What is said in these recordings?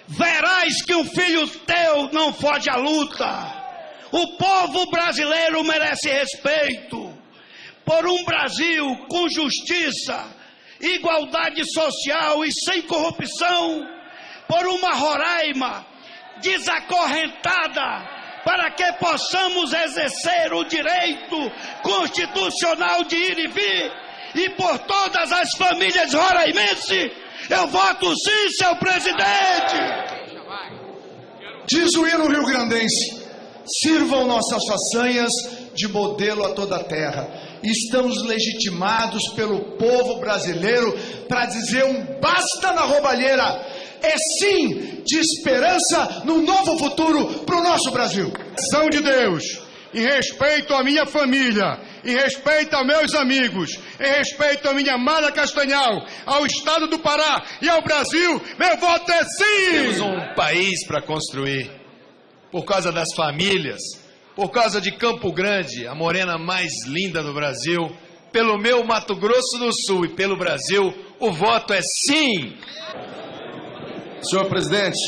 verás que um filho teu não foge à luta. O povo brasileiro merece respeito por um Brasil com justiça, igualdade social e sem corrupção, por uma Roraima desacorrentada, para que possamos exercer o direito constitucional de ir e vir, e por todas as famílias roraimenses, eu voto sim, seu presidente. Diz o hino rio-grandense: sirvam nossas façanhas de modelo a toda a terra. Estamos legitimados pelo povo brasileiro para dizer um basta na roubalheira. É sim de esperança num novo futuro para o nosso Brasil. São de Deus, em respeito à minha família, em respeito aos meus amigos, em respeito à minha amada Castanhal, ao Estado do Pará e ao Brasil, meu voto é sim! Temos um país para construir, por causa das famílias, por causa de Campo Grande, a morena mais linda do Brasil, pelo meu Mato Grosso do Sul e pelo Brasil, o voto é sim! Senhor presidente,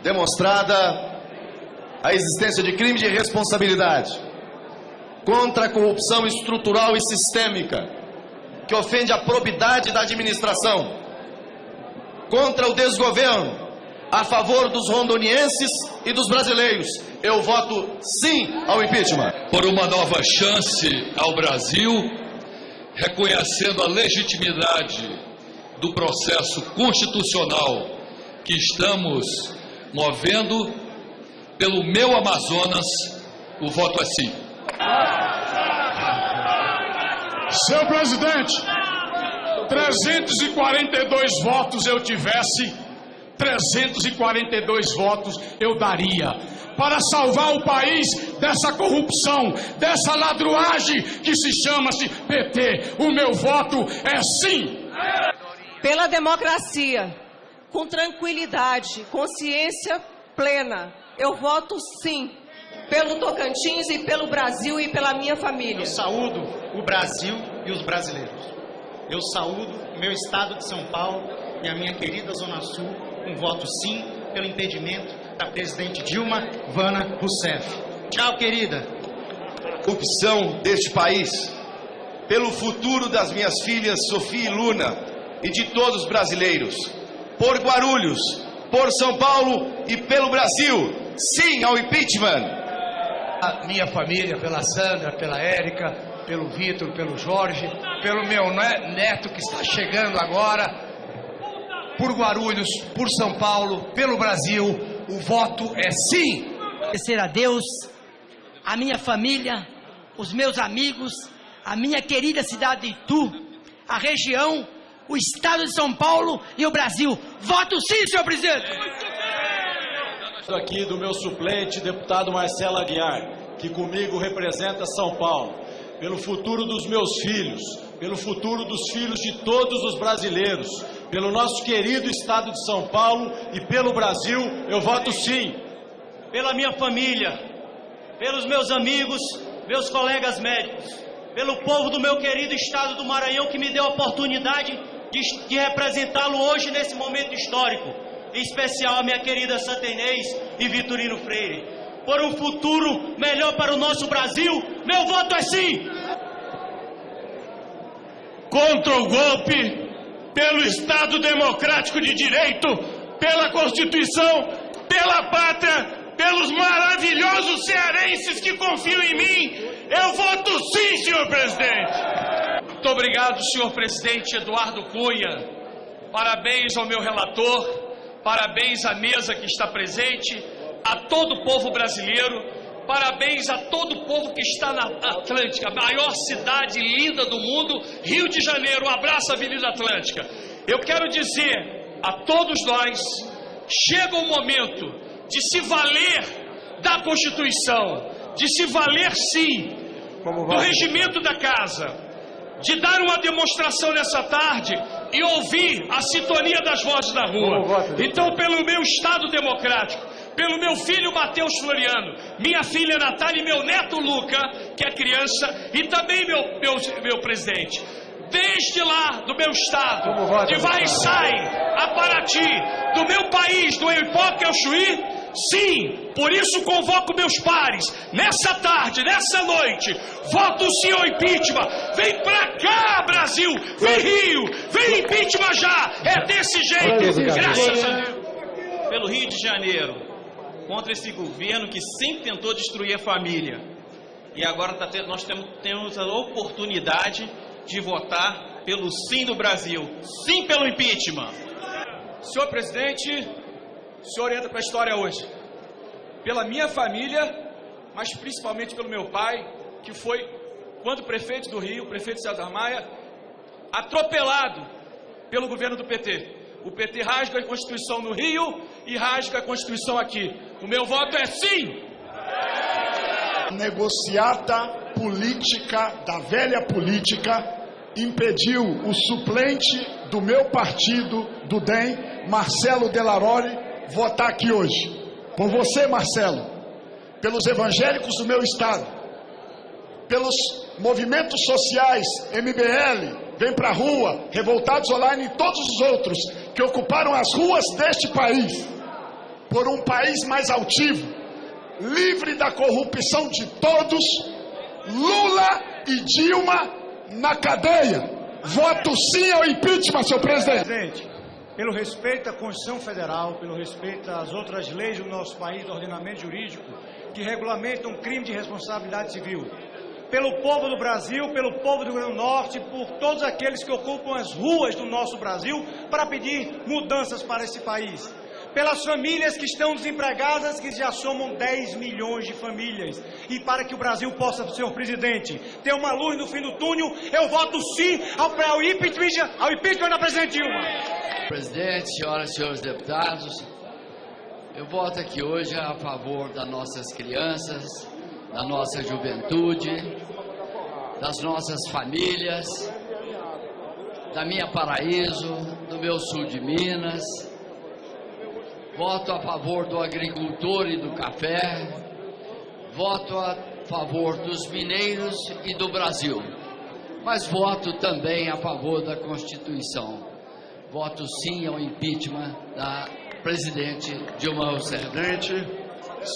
demonstrada a existência de crime de responsabilidade contra a corrupção estrutural e sistêmica que ofende a probidade da administração, contra o desgoverno, a favor dos rondonienses e dos brasileiros, eu voto sim ao impeachment. Por uma nova chance ao Brasil, reconhecendo a legitimidade do processo constitucional que estamos movendo, pelo meu Amazonas, o voto é sim. Senhor presidente, 342 votos eu tivesse, 342 votos eu daria para salvar o país dessa corrupção, dessa ladruagem que se chama-se PT. O meu voto é sim. Pela democracia, com tranquilidade, consciência plena, eu voto sim, pelo Tocantins e pelo Brasil e pela minha família. Eu saúdo o Brasil e os brasileiros. Eu saúdo o meu estado de São Paulo e a minha querida Zona Sul, um voto sim pelo impedimento da presidente Dilma Vana Rousseff. Tchau, querida. Corrupção deste país, pelo futuro das minhas filhas Sofia e Luna e de todos os brasileiros, por Guarulhos, por São Paulo e pelo Brasil, sim ao impeachment. A minha família, pela Sandra, pela Érica, pelo Vitor, pelo Jorge, pelo meu neto que está chegando agora, por Guarulhos, por São Paulo, pelo Brasil, o voto é sim. Agradecer a Deus, a minha família, os meus amigos, a minha querida cidade de Itu, a região, o estado de São Paulo e o Brasil. Voto sim, senhor presidente! Estou aqui do meu suplente, deputado Marcelo Aguiar, que comigo representa São Paulo. Pelo futuro dos meus filhos, pelo futuro dos filhos de todos os brasileiros, pelo nosso querido estado de São Paulo e pelo Brasil, eu voto sim. Pela minha família, pelos meus amigos, meus colegas médicos, pelo povo do meu querido estado do Maranhão, que me deu a oportunidade de representá-lo hoje nesse momento histórico, em especial a minha querida Santa Inês e Vitorino Freire. Por um futuro melhor para o nosso Brasil, meu voto é sim! Contra o golpe, pelo Estado Democrático de Direito, pela Constituição, pela pátria, pelos maravilhosos cearenses que confiam em mim, eu voto sim, senhor presidente! Muito obrigado, senhor presidente Eduardo Cunha. Parabéns ao meu relator, parabéns à mesa que está presente, a todo o povo brasileiro, parabéns a todo o povo que está na Atlântica, a maior cidade linda do mundo, Rio de Janeiro. Um abraço à Avenida Atlântica. Eu quero dizer a todos nós, chega o momento de se valer da Constituição, de se valer sim do regimento da casa, de dar uma demonstração nessa tarde e ouvir a sintonia das vozes da rua. Então, pelo meu Estado democrático, pelo meu filho Matheus Floriano, minha filha Natália e meu neto Luca, que é criança, e também meu presidente, desde lá do meu estado, de Vai e Sai, a Paraty, do meu país, país do Oiapoque ao Chuí? Sim, por isso convoco meus pares, nessa tarde, nessa noite, voto sim ao impeachment. Vem pra cá, Brasil, vem Rio, vem impeachment já, é desse jeito, graças a Deus. Pelo Rio de Janeiro, contra esse governo que sempre tentou destruir a família. E agora nós temos a oportunidade de votar pelo sim do Brasil, sim pelo impeachment. Senhor presidente, o senhor entra para a história hoje. Pela minha família, mas principalmente pelo meu pai, que foi, quando prefeito do Rio, o prefeito César Maia, atropelado pelo governo do PT. O PT rasga a Constituição no Rio e rasga a Constituição aqui. O meu voto é sim! Negociata política da velha política impediu o suplente do meu partido, do DEM, Marcelo Delaroli, votar aqui hoje. Por você, Marcelo, pelos evangélicos do meu estado, pelos movimentos sociais, MBL, Vem Pra Rua, Revoltados Online e todos os outros que ocuparam as ruas deste país, por um país mais altivo, livre da corrupção de todos, Lula e Dilma na cadeia. Voto sim ao impeachment, senhor presidente. Pelo respeito à Constituição Federal, pelo respeito às outras leis do nosso país, do ordenamento jurídico, que regulamentam crime de responsabilidade civil, pelo povo do Brasil, pelo povo do Rio Grande do Norte, por todos aqueles que ocupam as ruas do nosso Brasil para pedir mudanças para esse país, pelas famílias que estão desempregadas, que já somam 10 milhões de famílias, e para que o Brasil possa, senhor presidente, ter uma luz no fim do túnel, eu voto sim ao impeachment da presidente Dilma. Presidente, senhoras e senhores deputados, eu voto aqui hoje a favor das nossas crianças, da nossa juventude, das nossas famílias, da minha Paraíso, do meu sul de Minas. Voto a favor do agricultor e do café, voto a favor dos mineiros e do Brasil, mas voto também a favor da Constituição. Voto sim ao impeachment da presidente Dilma Rousseff. Presidente,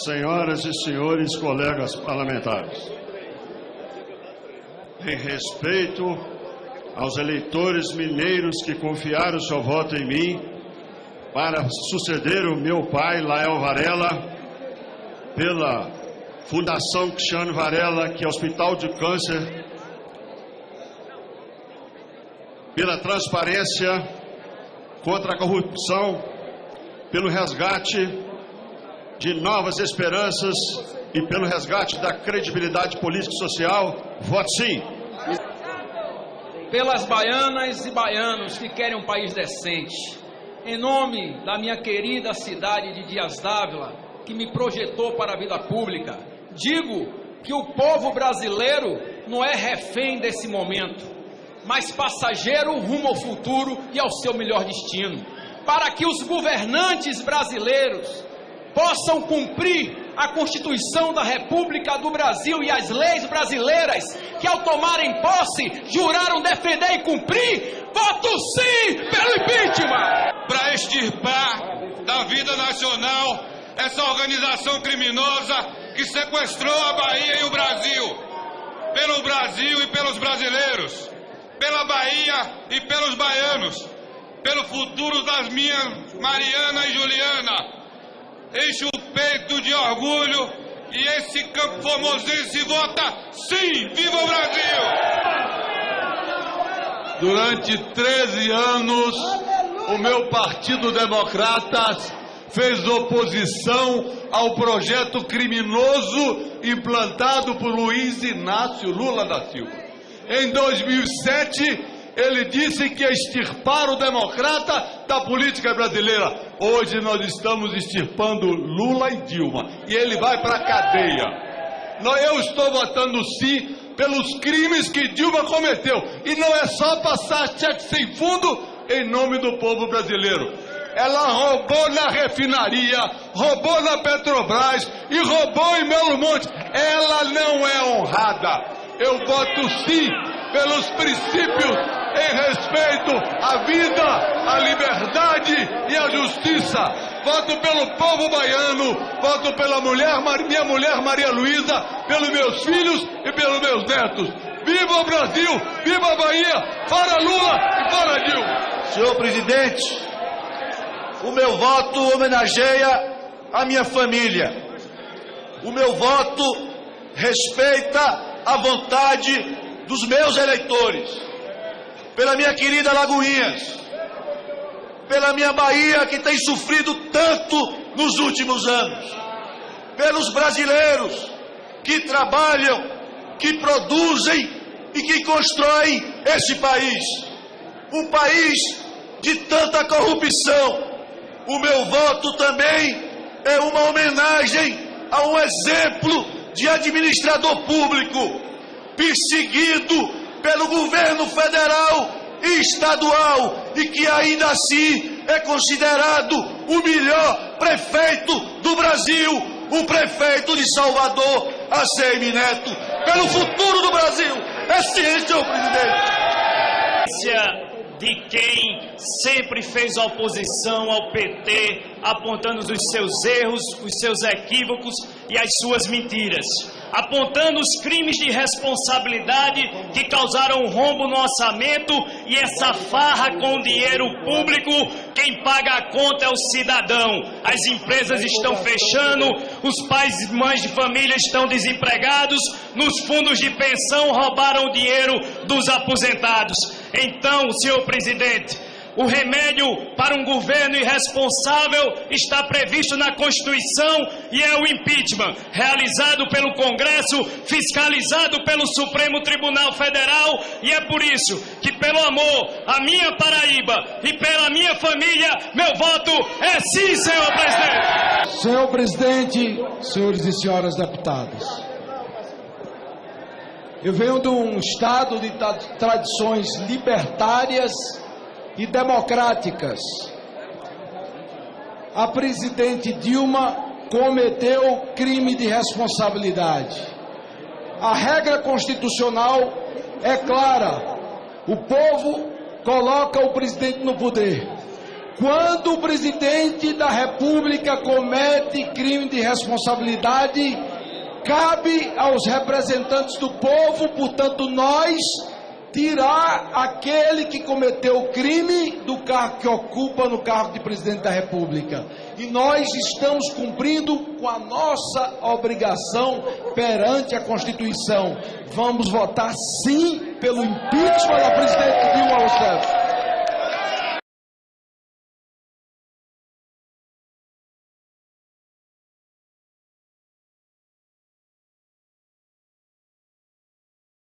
senhoras e senhores colegas parlamentares, em respeito aos eleitores mineiros que confiaram seu voto em mim para suceder o meu pai, Lael Varela, pela Fundação Cristiano Varela, que é Hospital de Câncer, pela transparência, contra a corrupção, pelo resgate de novas esperanças e pelo resgate da credibilidade política e social, voto sim. Pelas baianas e baianos que querem um país decente, em nome da minha querida cidade de Dias d'Ávila, que me projetou para a vida pública, digo que o povo brasileiro não é refém desse momento, mas passageiro rumo ao futuro e ao seu melhor destino, para que os governantes brasileiros possam cumprir a Constituição da República do Brasil e as leis brasileiras, que ao tomarem posse, juraram defender e cumprir. Voto sim pelo impeachment! Para extirpar da vida nacional essa organização criminosa que sequestrou a Bahia e o Brasil, pelo Brasil e pelos brasileiros, pela Bahia e pelos baianos, pelo futuro das minhas Mariana e Juliana. Enche o peito de orgulho e esse Campo Formosense vota sim! Viva o Brasil! Durante 13 anos, o meu Partido Democratas fez oposição ao projeto criminoso implantado por Luiz Inácio Lula da Silva. Em 2007, ele disse que ia extirpar o democrata da política brasileira. Hoje nós estamos extirpando Lula e Dilma, e ele vai para a cadeia. Eu estou votando sim pelos crimes que Dilma cometeu, e não é só passar cheque sem fundo em nome do povo brasileiro. Ela roubou na refinaria, roubou na Petrobras e roubou em Belo Monte. Ela não é honrada. Eu voto sim pelos princípios em respeito à vida, à liberdade e à justiça. Voto pelo povo baiano, voto pela minha mulher Maria Luísa, pelos meus filhos e pelos meus netos. Viva o Brasil, viva a Bahia, fora Lula e fora Dilma. Senhor presidente, o meu voto homenageia a minha família. O meu voto respeita a vontade dos meus eleitores. Pela minha querida Lagoinhas, pela minha Bahia que tem sofrido tanto nos últimos anos, pelos brasileiros que trabalham, que produzem e que constroem esse país. Um país de tanta corrupção. O meu voto também é uma homenagem a um exemplo de administrador público perseguido pelo governo federal e estadual e que ainda assim é considerado o melhor prefeito do Brasil, o prefeito de Salvador, ACM Neto, pelo futuro do Brasil. É sim, senhor presidente. De quem sempre fez oposição ao PT, apontando os seus erros, os seus equívocos e as suas mentiras, apontando os crimes de responsabilidade que causaram rombo no orçamento e essa farra com o dinheiro público. Quem paga a conta é o cidadão. As empresas estão fechando, os pais e mães de família estão desempregados, nos fundos de pensão roubaram o dinheiro dos aposentados. Então, senhor presidente, o remédio para um governo irresponsável está previsto na Constituição e é o impeachment, realizado pelo Congresso, fiscalizado pelo Supremo Tribunal Federal, e é por isso que, pelo amor à minha Paraíba e pela minha família, meu voto é sim, senhor presidente. Senhor presidente, senhores e senhoras deputados, eu venho de um estado de tradições libertárias e democráticas. A presidente Dilma cometeu crime de responsabilidade. A regra constitucional é clara: o povo coloca o presidente no poder. Quando o presidente da República comete crime de responsabilidade, cabe aos representantes do povo, portanto nós, tirar aquele que cometeu o crime do cargo que ocupa no cargo de presidente da República. E nós estamos cumprindo com a nossa obrigação perante a Constituição. Vamos votar sim pelo impeachment da presidente Dilma Rousseff.